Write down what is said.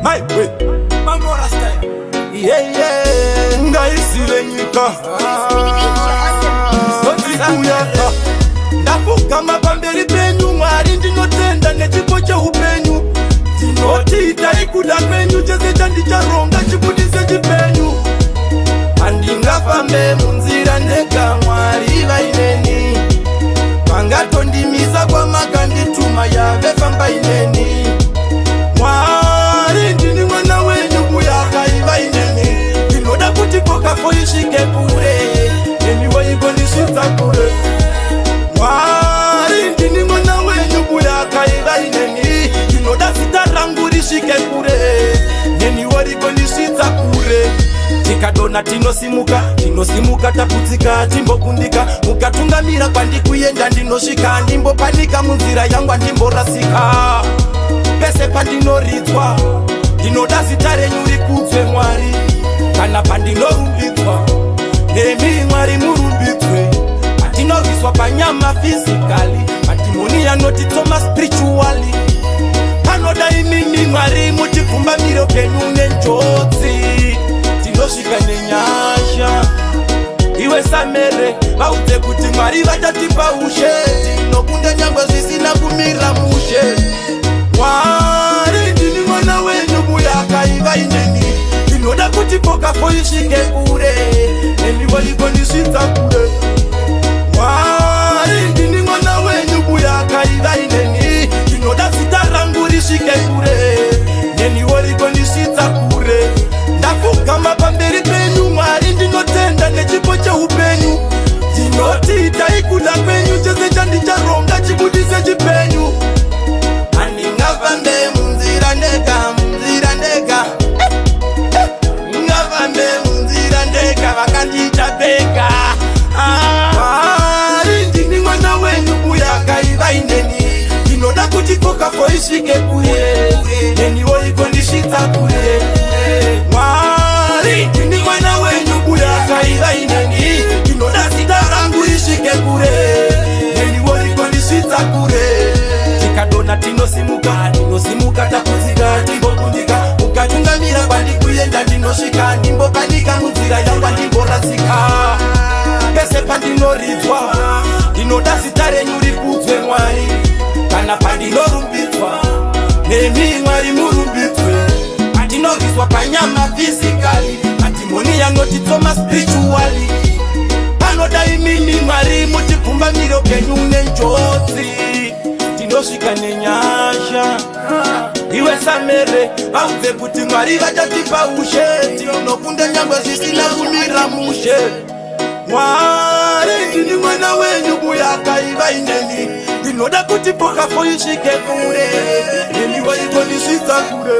My way, Mamora style. Yeah, ngaisile nyika. Kuyaka ndafuka mapamberi penyu mwari ndinotenda nechipo cheupenyu ndinotita ikuda penyu chese chandicharonga chibudise chipenyu andingafambe munzira ndega mwari vaineni vangatondimisa kwa makandituma yave famba ineni mwari ndini mwana wenyu kuyaka ivaineni ndinoda kuti kokafo ishike kure nemiwo ikondisvitsa kure mwari ndini mwana wenyu kuyaka ivaineni ndinoda zita rangu rishike kure neniwo rikondisvitsa kure tikadona tinosimuka taputsika timbokundika mukatungamira kwandikuyenda ndinosvika ndimbopanika munzira yangu andimborasika pese pandinoridzwa ndinoda zita renyu rikudzwe mwari kana pandinorumbidzwa nemi mwari murumbidzwe patinorwiswa panyama fizikali matimoni anotitsoma spirituali panoda imimi mwari mutipfumbamiro penyu nenjodzi tinosvika nenyasha iwe samere vaudze kuti mwari vachatipa ushe tinokunda nyangwe zvisina kumira mushe mwari ndini mwana wenyu kuyaka ivaineni ndinoda kuti pokafo isvike kure nemiwo ikondisvitsa kure mwari ndini mwana wenyu kuyaka ivaineni ndinoda zita rangu risvike kure neniwo rikondisvitsa kure ndafugama pamberi penyu mwari ndinotenda nechipo cheupenyu ndinotita ikuda penyu chese chandicharonga chibudise chipenyu andingafambe munzira ndega ngafambe munzira ndega vakandiita bega mwari ndini mwana wenyu kuyaka ivaineni ndinoda kuti kokafo isvike kure neniwo ikondisvitsa kure mwari ndini mwana wenyu kuyaka ivaineni ndinoda zita rangu risvike kure neniwo rikondisvitsa kure tikadona tinosimuka taputsika timbokundika mukatungamira kwandikuyenda ndinosvika ndimbopanika munzira yangu ndimborasika pese pandinoridzwa ndinoda zita renyu rikudzwe mwari kana pandinorumbidzwa nemi mwari murumbidzwe patinorwiswa panyama fizikali matimoni yanotitsoma spirituali panoda imini mwari mutipfumbamiro penyu nenjodzi tinosvika nenyasha iwe samere vaudze kuti mwari vachatipa ushe tinokunda nyangwe zvisina kumira mushe mwari ndini mwana wenyu kuyaka ivaineni ndinoda kuti pokafo isvike kure neniwo ikondisvitsa kure